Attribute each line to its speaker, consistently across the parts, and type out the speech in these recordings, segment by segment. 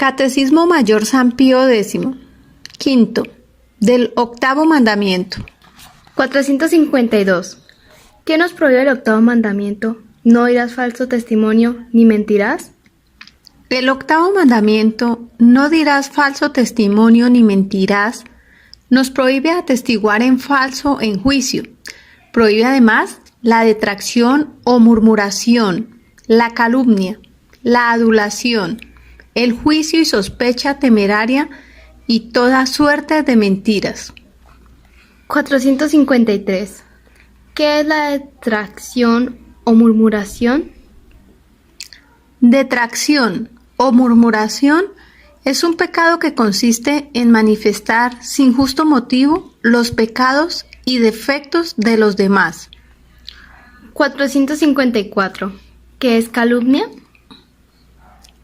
Speaker 1: Catecismo Mayor San Pío X, quinto, del octavo mandamiento.
Speaker 2: 452. ¿Qué nos prohíbe el octavo mandamiento? No dirás falso testimonio ni mentirás.
Speaker 1: El octavo mandamiento, no dirás falso testimonio ni mentirás, nos prohíbe atestiguar en falso en juicio. Prohíbe además la detracción o murmuración, la calumnia, la adulación, el juicio y sospecha temeraria y toda suerte de mentiras.
Speaker 2: 453. ¿Qué es la detracción o murmuración?
Speaker 1: Detracción o murmuración es un pecado que consiste en manifestar sin justo motivo los pecados y defectos de los demás.
Speaker 2: 454. ¿Qué es calumnia?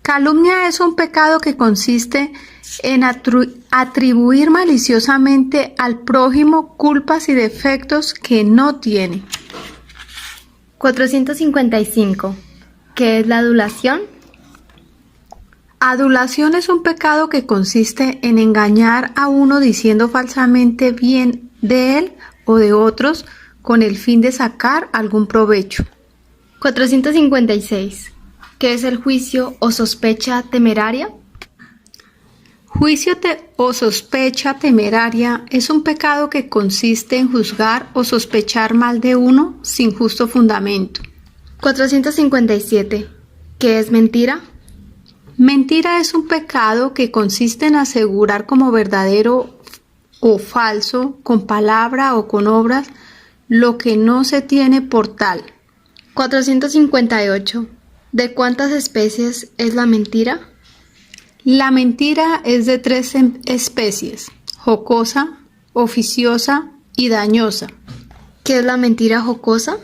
Speaker 1: Calumnia es un pecado que consiste en atribuir maliciosamente al prójimo culpas y defectos que no tiene.
Speaker 2: 455. ¿Qué es la adulación?
Speaker 1: Adulación es un pecado que consiste en engañar a uno diciendo falsamente bien de él o de otros con el fin de sacar algún provecho.
Speaker 2: 456. ¿Qué es el juicio o sospecha temeraria?
Speaker 1: Juicio o sospecha temeraria es un pecado que consiste en juzgar o sospechar mal de uno sin justo fundamento.
Speaker 2: 457. ¿Qué es mentira?
Speaker 1: Mentira es un pecado que consiste en asegurar como verdadero o falso, con palabra o con obras, lo que no se tiene por tal.
Speaker 2: 458. ¿De cuántas especies es la mentira?
Speaker 1: La mentira es de 3 especies: jocosa, oficiosa y dañosa.
Speaker 2: ¿Qué es la mentira jocosa?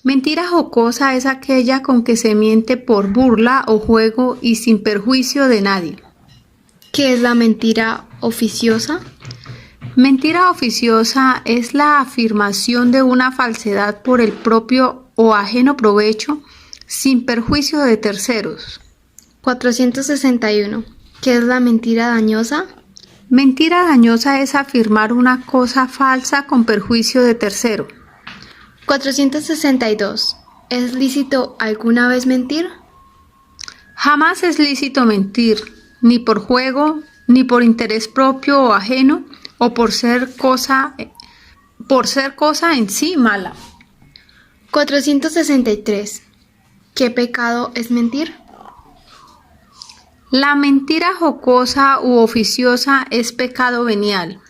Speaker 1: Mentira jocosa es aquella con que se miente por burla o juego y sin perjuicio de nadie.
Speaker 2: ¿Qué es la mentira oficiosa?
Speaker 1: Mentira oficiosa es la afirmación de una falsedad por el propio o ajeno provecho, sin perjuicio de terceros.
Speaker 2: 461. ¿Qué es la mentira dañosa?
Speaker 1: Mentira dañosa es afirmar una cosa falsa con perjuicio de tercero.
Speaker 2: 462. ¿Es lícito alguna vez mentir?
Speaker 1: Jamás es lícito mentir, ni por juego, ni por interés propio o ajeno, o por ser cosa en sí mala.
Speaker 2: 463. ¿Qué pecado es mentir?
Speaker 1: La mentira jocosa u oficiosa es pecado venial,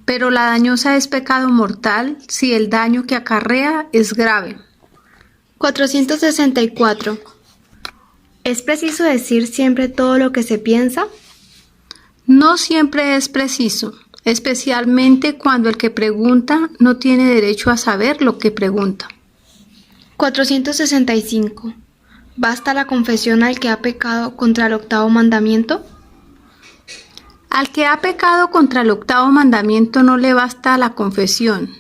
Speaker 1: pero la dañosa es pecado mortal si el daño que acarrea es grave.
Speaker 2: 464. ¿Es preciso decir siempre todo lo que se piensa?
Speaker 1: No siempre es preciso, especialmente cuando el que pregunta no tiene derecho a saber lo que pregunta.
Speaker 2: 465. ¿Basta la confesión al que ha pecado contra el octavo mandamiento?
Speaker 1: Al que ha pecado contra el octavo mandamiento no le basta la confesión,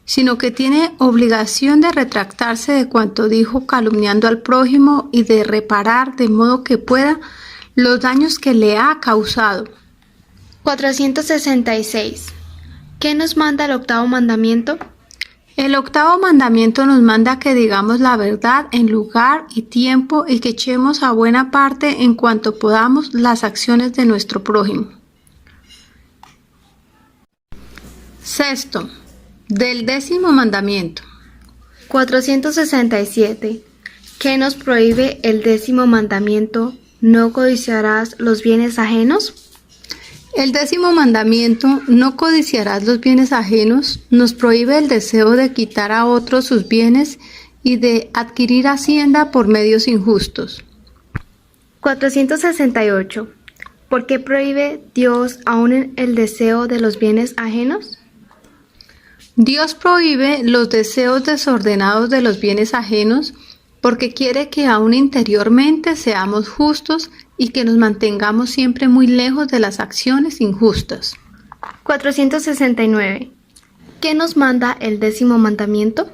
Speaker 1: sino que tiene obligación de retractarse de cuanto dijo calumniando al prójimo y de reparar de modo que pueda los daños que le ha causado.
Speaker 2: 466. ¿Qué nos manda el octavo mandamiento?
Speaker 1: El octavo mandamiento nos manda que digamos la verdad en lugar y tiempo y que echemos a buena parte en cuanto podamos las acciones de nuestro prójimo. Sexto, del 10º mandamiento.
Speaker 2: 467. ¿Qué nos prohíbe el 10º mandamiento? ¿No codiciarás los bienes ajenos?
Speaker 1: El 10º mandamiento, no codiciarás los bienes ajenos, nos prohíbe el deseo de quitar a otros sus bienes y de adquirir hacienda por medios injustos.
Speaker 2: 468. ¿Por qué prohíbe Dios aún el deseo de los bienes ajenos?
Speaker 1: Dios prohíbe los deseos desordenados de los bienes ajenos porque quiere que aún interiormente seamos justos y que nos mantengamos siempre muy lejos de las acciones injustas.
Speaker 2: 469. ¿Qué nos manda el 10º mandamiento?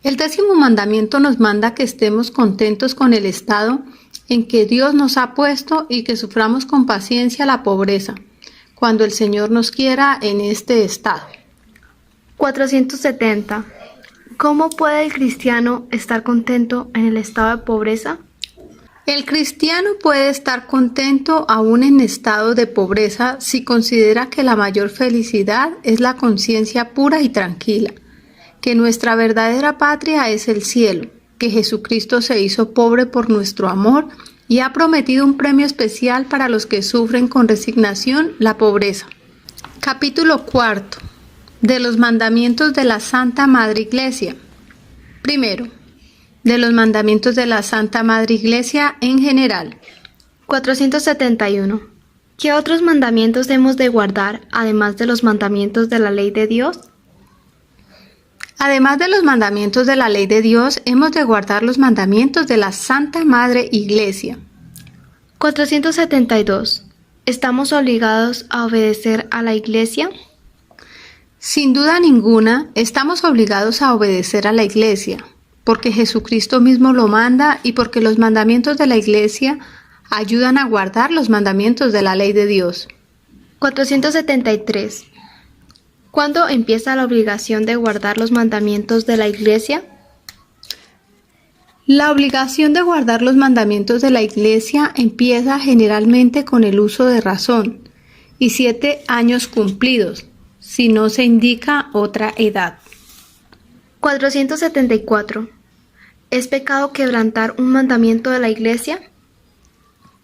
Speaker 1: El 10º mandamiento nos manda que estemos contentos con el estado en que Dios nos ha puesto y que suframos con paciencia la pobreza, cuando el Señor nos quiera en este estado.
Speaker 2: 470. ¿Cómo puede el cristiano estar contento en el estado de pobreza?
Speaker 1: El cristiano puede estar contento aún en estado de pobreza si considera que la mayor felicidad es la conciencia pura y tranquila, que nuestra verdadera patria es el cielo, que Jesucristo se hizo pobre por nuestro amor y ha prometido un premio especial para los que sufren con resignación la pobreza. Capítulo 4. De los mandamientos de la Santa Madre Iglesia. Primero, de los mandamientos de la Santa Madre Iglesia en general.
Speaker 2: 471. ¿Qué otros mandamientos hemos de guardar, además de los mandamientos de la ley de Dios?
Speaker 1: Además de los mandamientos de la ley de Dios, hemos de guardar los mandamientos de la Santa Madre Iglesia.
Speaker 2: 472. ¿Estamos obligados a obedecer a la Iglesia?
Speaker 1: Sin duda ninguna, estamos obligados a obedecer a la Iglesia, porque Jesucristo mismo lo manda y porque los mandamientos de la Iglesia ayudan a guardar los mandamientos de la ley de Dios.
Speaker 2: 473. ¿Cuándo empieza la obligación de guardar los mandamientos de la Iglesia?
Speaker 1: La obligación de guardar los mandamientos de la Iglesia empieza generalmente con el uso de razón y 7 años cumplidos, si no se indica otra edad.
Speaker 2: 474. ¿Es pecado quebrantar un mandamiento de la Iglesia?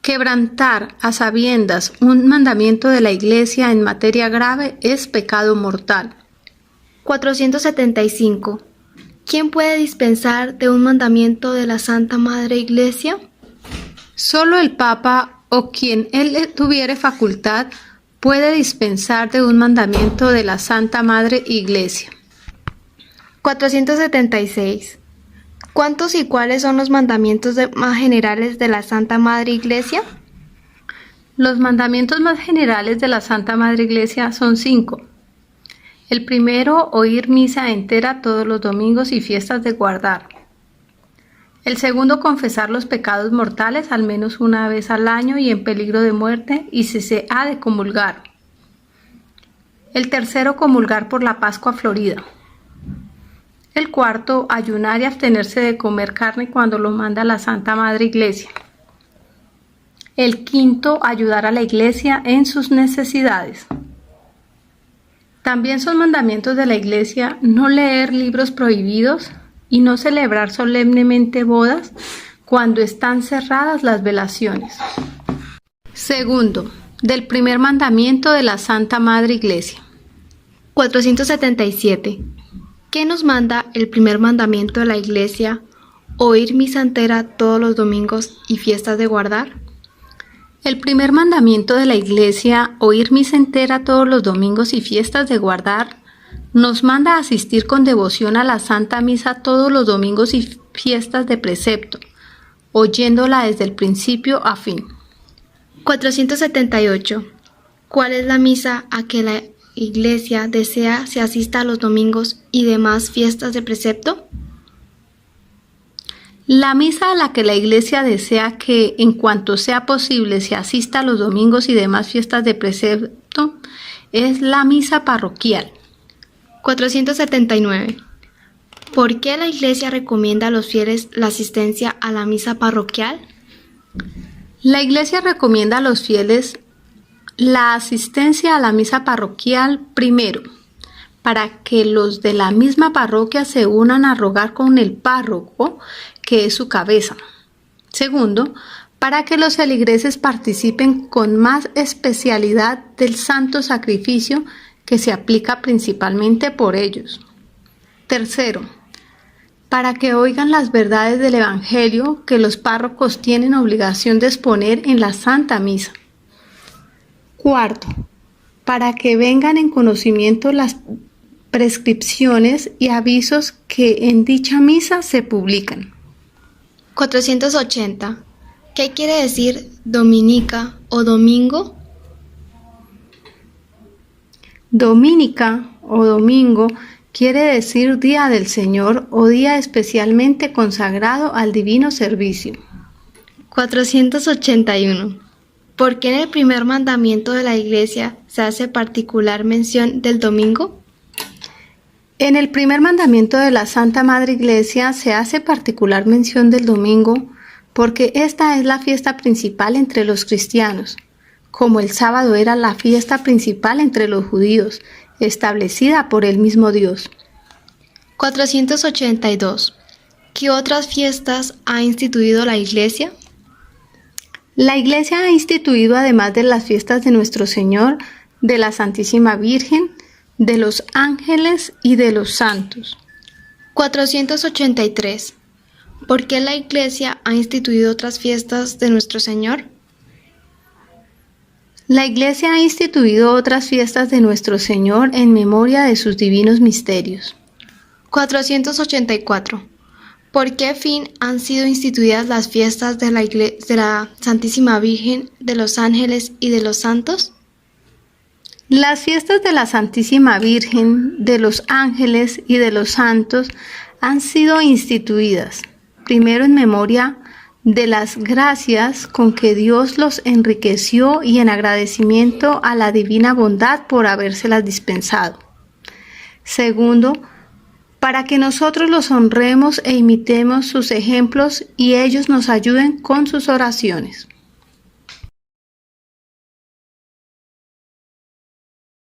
Speaker 1: Quebrantar a sabiendas un mandamiento de la Iglesia en materia grave es pecado mortal.
Speaker 2: 475. ¿Quién puede dispensar de un mandamiento de la Santa Madre Iglesia?
Speaker 1: Solo el Papa o quien él tuviere facultad puede dispensar de un mandamiento de la Santa Madre Iglesia.
Speaker 2: 476. ¿Cuántos y cuáles son los mandamientos más generales de la Santa Madre Iglesia?
Speaker 1: Los mandamientos más generales de la Santa Madre Iglesia son 5. El primero, oír misa entera todos los domingos y fiestas de guardar. El segundo, confesar los pecados mortales al menos una vez al año y en peligro de muerte, y si se ha de comulgar. El tercero, comulgar por la Pascua Florida. El cuarto, ayunar y abstenerse de comer carne cuando lo manda la Santa Madre Iglesia. El quinto, ayudar a la Iglesia en sus necesidades. También son mandamientos de la Iglesia no leer libros prohibidos y no celebrar solemnemente bodas cuando están cerradas las velaciones. Segundo, del primer mandamiento de la Santa Madre Iglesia.
Speaker 2: 477. ¿Qué nos manda el primer mandamiento de la Iglesia? ¿Oír misa entera todos los domingos y fiestas de guardar?
Speaker 1: El primer mandamiento de la Iglesia, oír misa entera todos los domingos y fiestas de guardar, nos manda a asistir con devoción a la Santa Misa todos los domingos y fiestas de precepto, oyéndola desde el principio a fin.
Speaker 2: 478. ¿Cuál es la misa a que la Iglesia desea se asista a los domingos y demás fiestas de precepto?
Speaker 1: La misa a la que la Iglesia desea que, en cuanto sea posible, se asista a los domingos y demás fiestas de precepto es la misa parroquial.
Speaker 2: 479. ¿Por qué la Iglesia recomienda a los fieles la asistencia a la misa parroquial?
Speaker 1: La Iglesia recomienda a los fieles la asistencia a la misa parroquial primero, para que los de la misma parroquia se unan a rogar con el párroco, que es su cabeza. Segundo, para que los feligreses participen con más especialidad del santo sacrificio que se aplica principalmente por ellos. Tercero, para que oigan las verdades del Evangelio que los párrocos tienen obligación de exponer en la Santa Misa. Cuarto, para que vengan en conocimiento las prescripciones y avisos que en dicha misa se publican.
Speaker 2: 480. ¿Qué quiere decir dominica o domingo?
Speaker 1: Dominica o domingo quiere decir día del Señor o día especialmente consagrado al divino servicio.
Speaker 2: 481. ¿Por qué en el primer mandamiento de la Iglesia se hace particular mención del domingo?
Speaker 1: En el primer mandamiento de la Santa Madre Iglesia se hace particular mención del domingo porque esta es la fiesta principal entre los cristianos, como el sábado era la fiesta principal entre los judíos, establecida por el mismo Dios.
Speaker 2: 482. ¿Qué otras fiestas ha instituido la Iglesia?
Speaker 1: La Iglesia ha instituido, además de las fiestas de Nuestro Señor, de la Santísima Virgen, de los ángeles y de los santos.
Speaker 2: 483. ¿Por qué la Iglesia ha instituido otras fiestas de Nuestro Señor?
Speaker 1: La Iglesia ha instituido otras fiestas de Nuestro Señor en memoria de sus divinos misterios.
Speaker 2: 484. ¿Por qué fin han sido instituidas las fiestas de la Santísima Virgen, de los ángeles y de los santos?
Speaker 1: Las fiestas de la Santísima Virgen, de los ángeles y de los santos han sido instituidas, primero en memoria de las gracias con que Dios los enriqueció y en agradecimiento a la divina bondad por habérselas dispensado. Segundo, para que nosotros los honremos e imitemos sus ejemplos y ellos nos ayuden con sus oraciones.